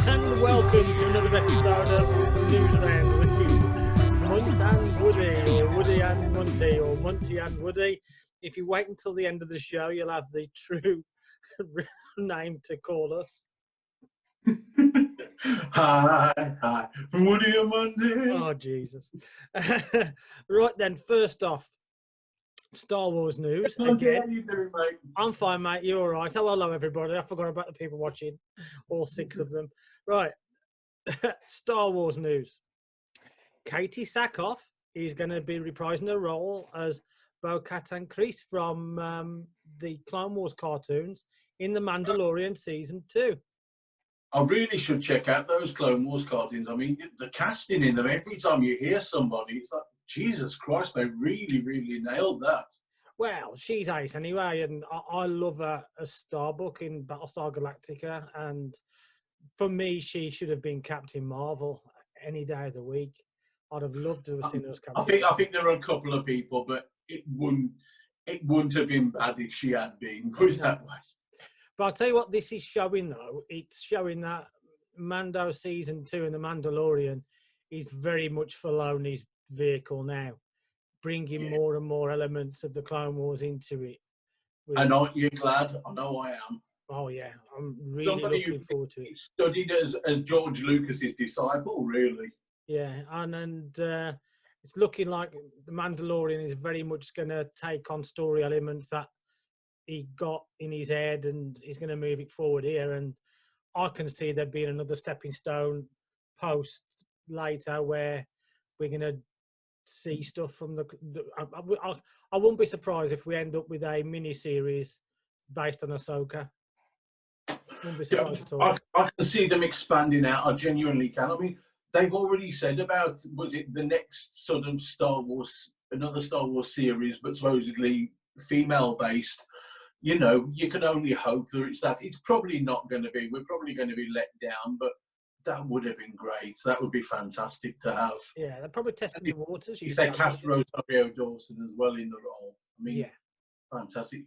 and welcome to another episode of Newsround with Munt and Woody, or Woody and Munty, or Munty and Woody. If you wait until the end of the show, you'll have the true name to call us. Hi, Woody and Monday. Oh, Jesus. Right then, first off, Star Wars news. Monday, how you doing, mate? I'm fine, mate. You're all right. Hello, everybody. I forgot about the people watching, all 6 of them. Right. Star Wars news. Katee Sackhoff is going to be reprising her role as Bo-Katan and Kryze from the Clone Wars cartoons in The Mandalorian Season 2. I really should check out those Clone Wars cartoons. I mean, the casting in them, every time you hear somebody, it's like, Jesus Christ, they really, really nailed that. Well, she's ace anyway, and I love her as Starbuck in Battlestar Galactica, and for me, she should have been Captain Marvel any day of the week. I'd have loved to have seen her as Captain I think there are a couple of people, but it wouldn't have been bad if she had been, put it that way. But I'll tell you what this is showing, though. It's showing that Mando Season 2 and The Mandalorian is very much Filoni's vehicle now, bringing more and more elements of the Clone Wars into it. And aren't you glad? I know I am. Oh, yeah. I'm really looking forward to it. Studied as George Lucas's disciple, really. Yeah, and it's looking like The Mandalorian is very much going to take on story elements that he got in his head, and he's going to move it forward here. And I can see there being another stepping stone post later where we're going to see stuff from I wouldn't be surprised if we end up with a mini series based on Ahsoka. Wouldn't be surprised at all. I can see them expanding out. I genuinely can. I mean, they've already said about, was it the next sort of another Star Wars series, but supposedly female based. You know, you can only hope that it's that. It's probably not going to be. We're probably going to be let down, but that would have been great. That would be fantastic to have. Yeah, they're probably testing the waters. If they cast Rosario Dawson as well in the role, I mean, yeah, fantastic.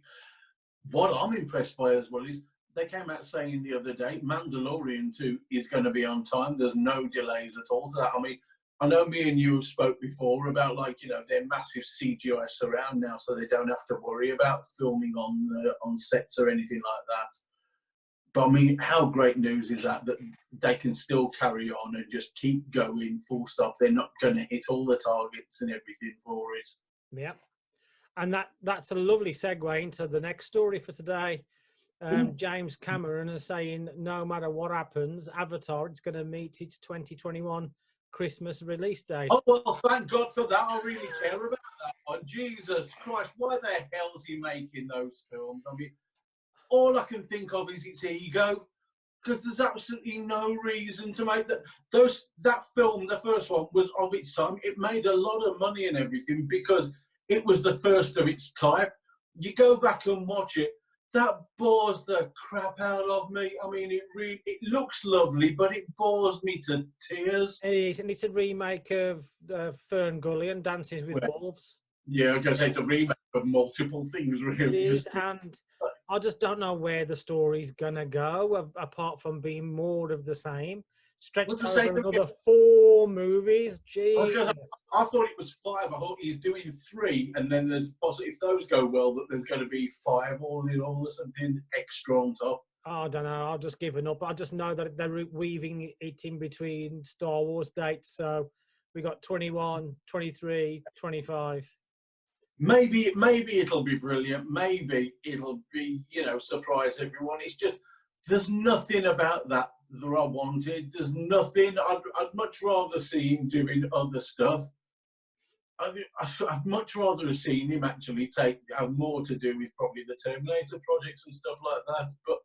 What I'm impressed by as well is they came out saying the other day, Mandalorian 2 is going to be on time. There's no delays at all to that. I mean, I know me and you have spoke before about, like, you know, their massive CGI surround now, so they don't have to worry about filming on sets or anything like that. But I mean, how great news is that they can still carry on and just keep going full stop. They're not going to hit all the targets and everything for it. Yeah. And that's a lovely segue into the next story for today. James Cameron is saying no matter what happens, Avatar is going to meet its 2021 Christmas release date. Oh, well, thank God for that. I really care about that one. Jesus Christ, why the hell is he making those films? I mean, all I can think of is its ego, because there's absolutely no reason to make that. That film, the first one, was of its time. It made a lot of money and everything because it was the first of its type. You go back and watch it, that bores the crap out of me. I mean, it looks lovely, but it bores me to tears. It is, and it's a remake of Fern Gully and Dances with Wolves. Yeah, I guess it's a remake of multiple things, really. It is, and I just don't know where the story's gonna go, apart from being more of the same. Stretched over another 4 movies. Jeez. I thought it was 5. I thought he's doing 3, and then there's possibly, if those go well, that there's going to be 5 all in all or something extra on top. I don't know. I've just given up. I just know that they're weaving it in between Star Wars dates. So we got 21, 23, 25. Maybe it'll be brilliant. Maybe it'll be, you know, surprise everyone. It's just, there's nothing about that I wanted. There's nothing. I'd much rather see him doing other stuff. I'd much rather have seen him actually have more to do with probably the Terminator projects and stuff like that. But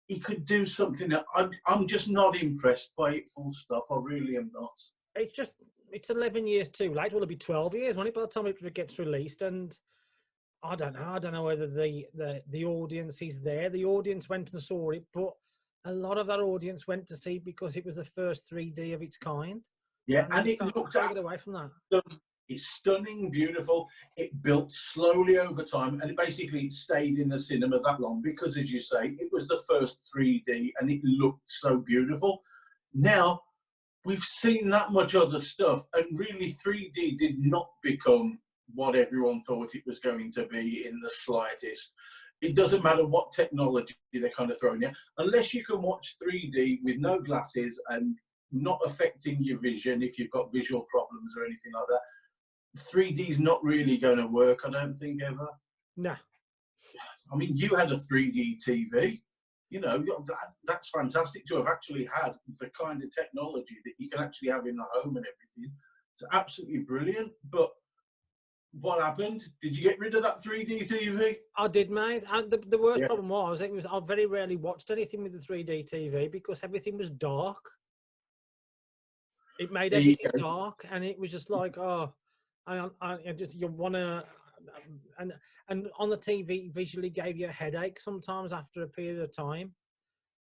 he could do something that I'm just not impressed by it, full stop. I really am not. It's 11 years too late. Well, it'll be 12 years, won't it, by the time it gets released? And I don't know. I don't know whether the audience is there. The audience went and saw it, but a lot of that audience went to see because it was the first 3D of its kind. Yeah, and it looked away from that. It's stunning, beautiful. It built slowly over time, and it stayed in the cinema that long because, as you say, it was the first 3D, and it looked so beautiful. Now, we've seen that much other stuff, and really 3D did not become what everyone thought it was going to be in the slightest. It doesn't matter what technology they're kind of throwing in, unless you can watch 3D with no glasses and not affecting your vision if you've got visual problems or anything like that. 3D is not really going to work, I don't think, ever. No. I mean, you had a 3D TV. You know, that's fantastic to have actually had the kind of technology that you can actually have in the home and everything. It's absolutely brilliant. But what happened? Did you get rid of that 3D TV? I did, mate. And the worst problem was, I very rarely watched anything with the 3D TV because everything was dark. It made everything dark, and it was just like, oh, I just, you want to, and on the TV visually gave you a headache sometimes after a period of time,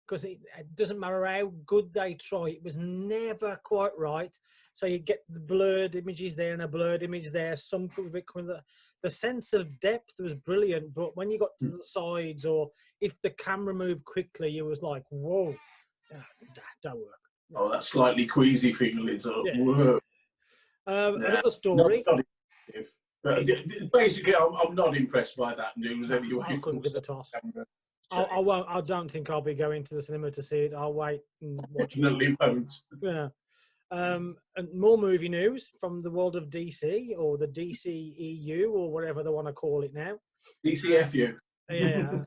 because it doesn't matter how good they try, it was never quite right. So you get the blurred images there and a blurred image there. Some of it coming, the sense of depth was brilliant, but when you got to the sides, or if the camera moved quickly, it was like, whoa, that don't work. Oh, that slightly queasy feeling. Another story. But basically, I'm not impressed by that news anyway. I couldn't give a toss. I won't. I don't think I'll be going to the cinema to see it. I'll wait and watch it. Definitely won't. Yeah. And more movie news from the world of DC, or the DCEU, or whatever they want to call it now. DCFU. Yeah.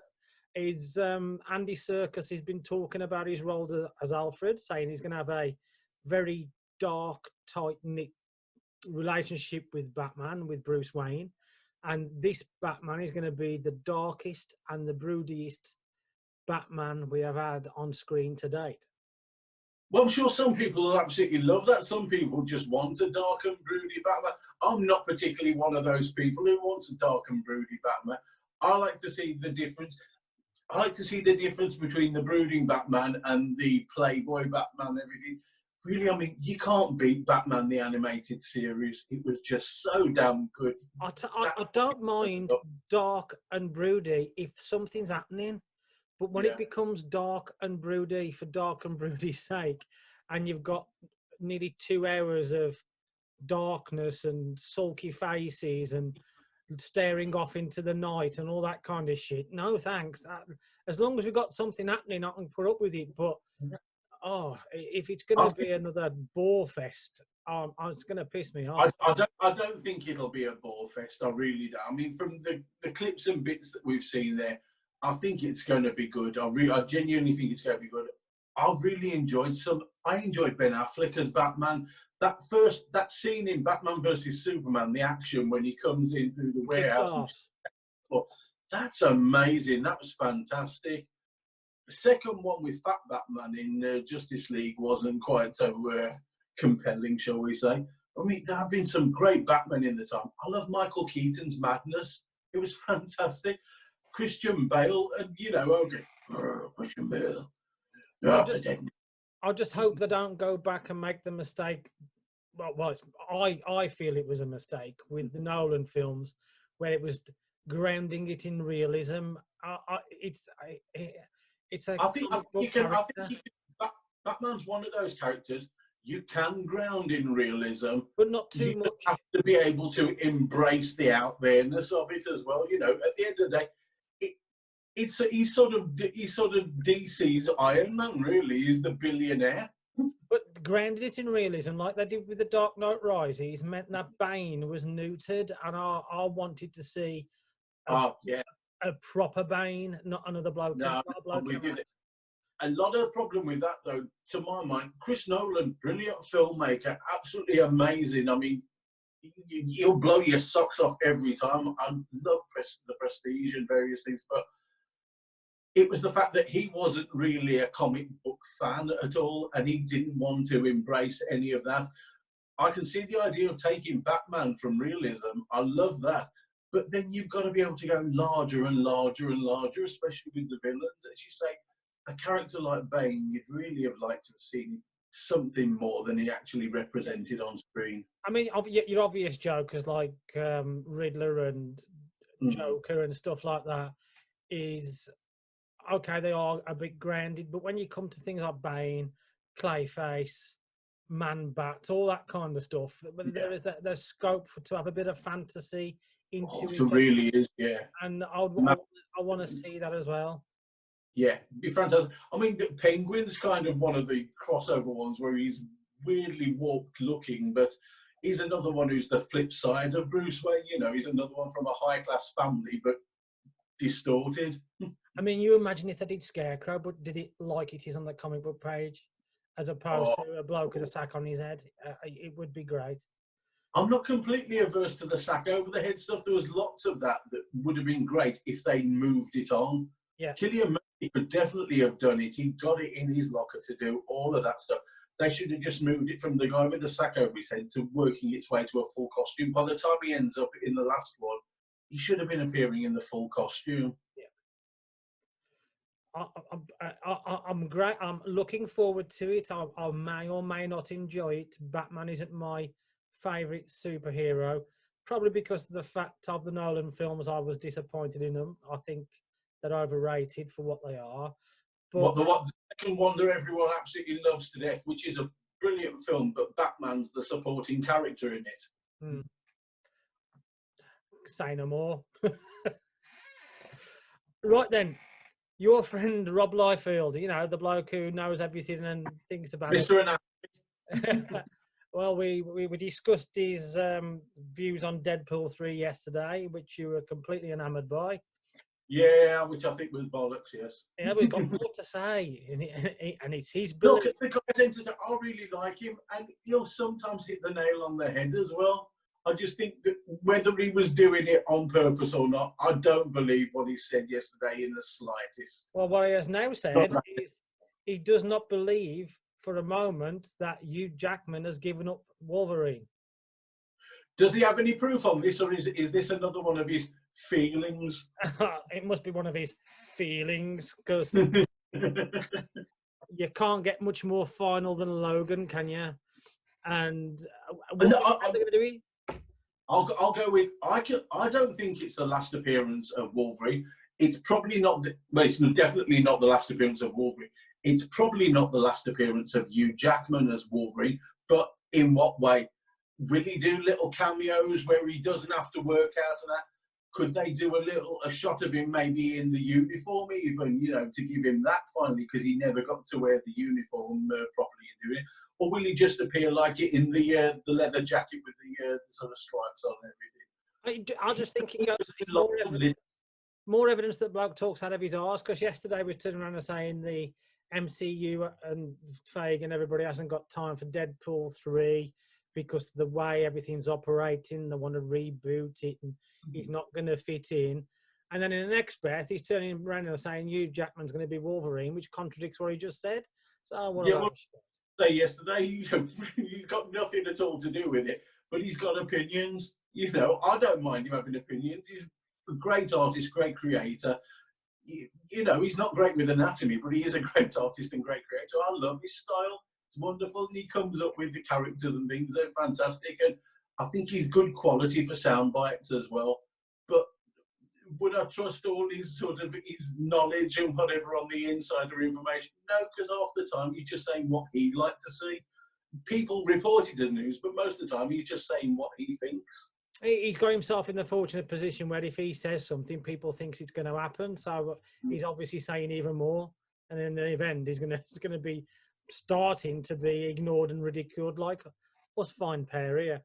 Is Andy Serkis has been talking about his role as Alfred, saying he's going to have a very dark, tight-knit relationship with Batman, with Bruce Wayne, and this Batman is going to be the darkest and the broodiest Batman we have had on screen to date. Well, I'm sure some people will absolutely love that. Some people just want a dark and broody Batman. I'm not particularly one of those people who wants a dark and broody Batman. I like to see the difference. I like to see the difference between the brooding Batman and the Playboy Batman and everything. Really, I mean, you can't beat Batman the Animated Series. It was just so damn good. I don't mind dark and broody if something's happening, but when it becomes dark and broody for dark and broody's sake, and you've got nearly 2 hours of darkness and sulky faces and staring off into the night and all that kind of shit, no thanks. As long as we've got something happening, I can put up with it, but if it's going to be another bore fest, it's going to piss me off. I don't think it'll be a bore fest. I really don't. I mean, from the clips and bits that we've seen there, I think it's going to be good. I genuinely think it's going to be good. I really enjoyed I enjoyed Ben Affleck as Batman. That scene in Batman versus Superman, the action when he comes in through the warehouse. That's amazing. That was fantastic. The second one with Fat Batman in Justice League wasn't quite so compelling, shall we say. I mean, there have been some great Batman in the time. I love Michael Keaton's madness. It was fantastic. Christian Bale, and Christian Bale. I just hope they don't go back and make the mistake. Well, I feel it was a mistake with the Nolan films, where it was grounding it in realism. Batman's one of those characters you can ground in realism, but not too much. You have to be able to embrace the out there-ness of it as well. You know, at the end of the day, he's sort of DC's Iron Man. Really, he's the billionaire. But grounded it in realism, like they did with the Dark Knight Rises, meant that Bane was neutered, and I wanted to see a proper Bane, not another bloke. No, I'm with you. A lot of the problem with that, though, to my mind, Chris Nolan, brilliant filmmaker, absolutely amazing. I mean, he'll blow your socks off every time. I love the Prestige and various things, but it was the fact that he wasn't really a comic book fan at all, and he didn't want to embrace any of that. I can see the idea of taking Batman from realism. I love that. But then you've got to be able to go larger and larger and larger, especially with the villains. As you say, a character like Bane, you'd really have liked to have seen something more than he actually represented on screen. I mean, your obvious jokers like Riddler and Joker and stuff like that is okay. They are a bit grounded, but when you come to things like Bane, Clayface, Man-Bat, all that kind of stuff, but there's scope to have a bit of fantasy into it. There really is, yeah. And I want to see that as well. Yeah, it'd be fantastic. I mean, Penguin's kind of one of the crossover ones where he's weirdly warped looking, but he's another one who's the flip side of Bruce Wayne. You know, he's another one from a high-class family, but distorted. I mean, you imagine if they did Scarecrow, but did it like it is on the comic book page, as opposed to a bloke with a sack on his head? It would be great. I'm not completely averse to the sack over the head stuff. There was lots of that would have been great if they moved it on. Yeah. Cillian Murphy could definitely have done it. He got it in his locker to do all of that stuff. They should have just moved it from the guy with the sack over his head to working its way to a full costume. By the time he ends up in the last one, he should have been appearing in the full costume. Yeah. I'm great. I'm looking forward to it. I may or may not enjoy it. Batman isn't my favourite superhero, probably because of the fact of the Nolan films. I was disappointed in them. I think they're overrated for what they are. But the second Wonder everyone absolutely loves to death, which is a brilliant film, but Batman's the supporting character in it. Say no more. Right then, your friend Rob Liefeld, you know, the bloke who knows everything and thinks about Mr. it. Well, we discussed his views on Deadpool 3 yesterday, which you were completely enamoured by. Yeah, which I think was bollocks, yes. Yeah, we've got more to say, and it's his belief. Look, the guy I really like him, and he'll sometimes hit the nail on the head as well. I just think that whether he was doing it on purpose or not, I don't believe what he said yesterday in the slightest. Well, what he has now said is he does not believe for a moment that Hugh Jackman has given up Wolverine. Does he have any proof on this, or is this another one of his feelings? It must be one of his feelings, because you can't get much more final than Logan, can you? And what are they going to do? I'll go with I don't think it's the last appearance of Wolverine. It's probably not. It's definitely not the last appearance of Wolverine. It's probably not the last appearance of Hugh Jackman as Wolverine. But in what way? Will he do little cameos where he doesn't have to work out of that? Could they do a shot of him maybe in the uniform even, you know, to give him that finally, because he never got to wear the uniform properly and do it? Or will he just appear like it in the leather jacket with the sort of stripes on and everything? I just think it goes more evidence that bloke talks out of his arse, because yesterday we turned around and saying the MCU and Feige and everybody hasn't got time for Deadpool 3 because of the way everything's operating. They want to reboot it and he's not going to fit in. And then in the next breath, he's turning around and saying Hugh Jackman's going to be Wolverine, which contradicts what he just said. So what I say yesterday, he's got nothing at all to do with it, but he's got opinions. You know, I don't mind him having opinions. He's a great artist, great creator. You know, he's not great with anatomy, but he is a great artist and great creator. I love his style. It's wonderful. And he comes up with the characters and things. They're fantastic. And I think he's good quality for sound bites as well. But would I trust all his his knowledge and whatever on the insider information? No, because half the time he's just saying what he'd like to see. People report it as news, but most of the time he's just saying what he thinks. He's got himself in the fortunate position where if he says something, people think it's going to happen. So he's obviously saying even more. And in the event, it's going to be starting to be ignored and ridiculed like us fine pair here.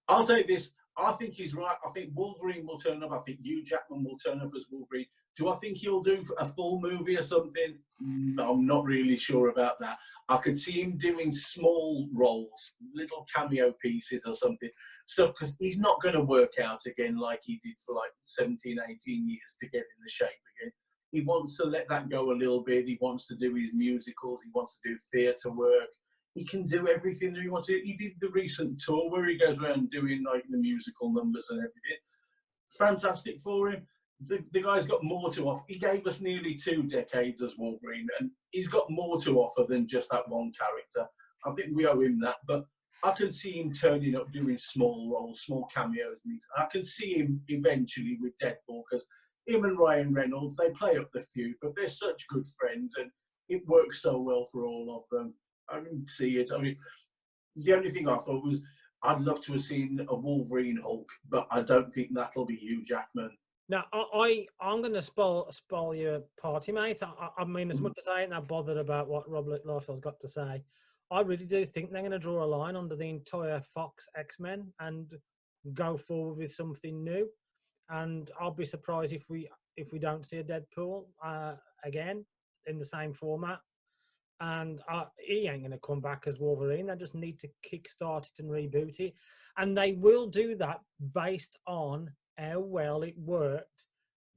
I'll take this. I think he's right. I think Wolverine will turn up. I think Hugh Jackman will turn up as Wolverine. Do I think he'll do a full movie or something? No, I'm not really sure about that. I could see him doing small roles, little cameo pieces or something, stuff, because he's not going to work out again like he did for like 17, 18 years to get in the shape again. He wants to let that go a little bit. He wants to do his musicals. He wants to do theatre work. He can do everything that he wants to. He did the recent tour where he goes around doing like the musical numbers and everything. Fantastic for him. the guy's got more to offer. He gave us nearly 2 decades as Wolverine, and he's got more to offer than just that one character. I think we owe him that, but I can see him turning up doing small roles, small cameos. And I can see him eventually with Deadpool, because him and Ryan Reynolds, they play up the feud, but they're such good friends, and it works so well for all of them. I can see it. I mean, the only thing I thought was I'd love to have seen a Wolverine Hulk, but I don't think that'll be Hugh Jackman. Now, I'm going to spoil your party, mate. I mean, as much as I ain't that bothered about what Robert Liefeld's got to say, I really do think they're going to draw a line under the entire Fox X-Men and go forward with something new. And I'll be surprised if we don't see a Deadpool again in the same format. And he ain't going to come back as Wolverine. They just need to kickstart it and reboot it. And they will do that based on how well it worked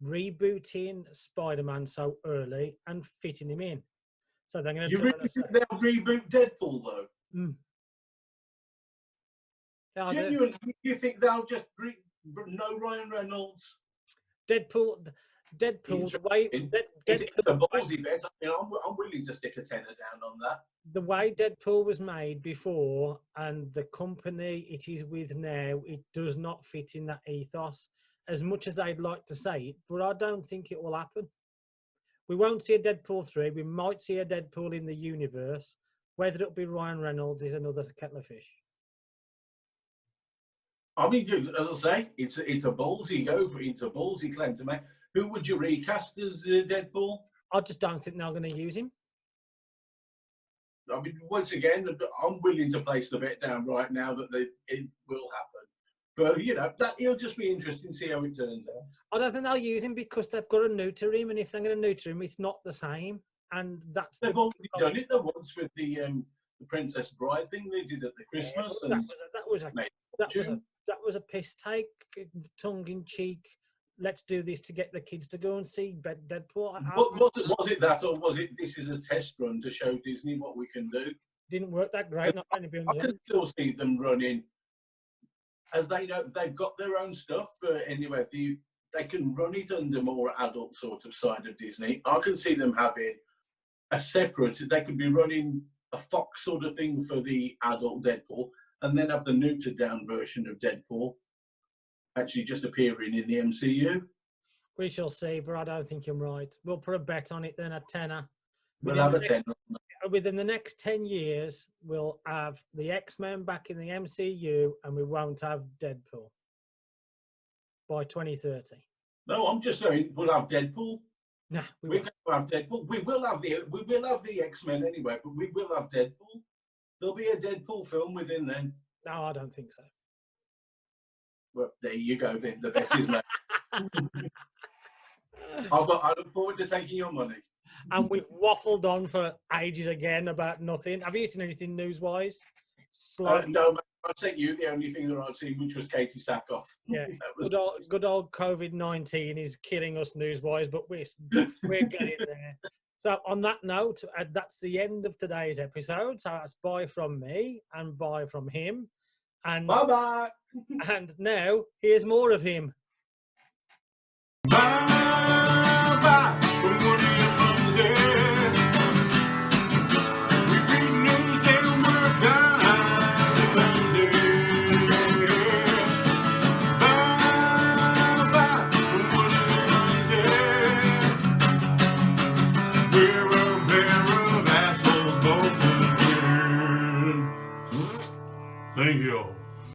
rebooting Spider-Man so early and fitting him in. So they're going to. You really think they'll reboot Deadpool though? Mm. Genuinely, you think they'll just no Ryan Reynolds? Deadpool, the way it's a ballsy bet. I mean, I'm willing to stick a tenner down on that. The way Deadpool was made before and the company it is with now, it does not fit in that ethos. As much as they'd like to say it, but I don't think it will happen. We won't see a Deadpool 3. We might see a Deadpool in the universe. Whether it'll be Ryan Reynolds is another kettle of fish. I mean, as I say, it's a ballsy it's a ballsy claim to make. Who would you recast as Deadpool? I just don't think they're going to use him. I mean, once again, I'm willing to place the bet down right now that it will happen. But, you know, it'll just be interesting to see how it turns out. I don't think they'll use him because they've got to neuter him, and if they're going to neuter him, it's not the same. And they've already done it the once with the Princess Bride thing they did at the Christmas. Yeah, that was a piss take, tongue in cheek. Let's do this to get the kids to go and see Deadpool. Was it that, or was it this is a test run to show Disney what we can do? Didn't work that great. I can still see them running, as they know they've got their own stuff. Anyway, they can run it under more adult sort of side of Disney. I can see them having a separate. They could be running a Fox sort of thing for the adult Deadpool, and then have the neutered down version of Deadpool actually just appearing in the MCU. We shall see, but I don't think you're right. We'll put a bet on it then, a tenner. We'll have a tenner. Within the next 10 years, we'll have the X-Men back in the MCU, and we won't have Deadpool by 2030. No, I'm just saying we'll have Deadpool. Nah, we're going to have Deadpool. We will have the X-Men anyway, but we will have Deadpool. There'll be a Deadpool film within then. No, I don't think so. Well, there you go then. The bet is made. I look forward to taking your money. And we've waffled on for ages again about nothing. Have you seen anything news-wise? No, I sent you the only thing that I've seen, which was Katee Sackhoff. Yeah, good old COVID-19 is killing us news-wise, but we're getting there. So on that note, that's the end of today's episode. So that's bye from me and bye from him. And bye-bye. And now, here's more of him. Bye.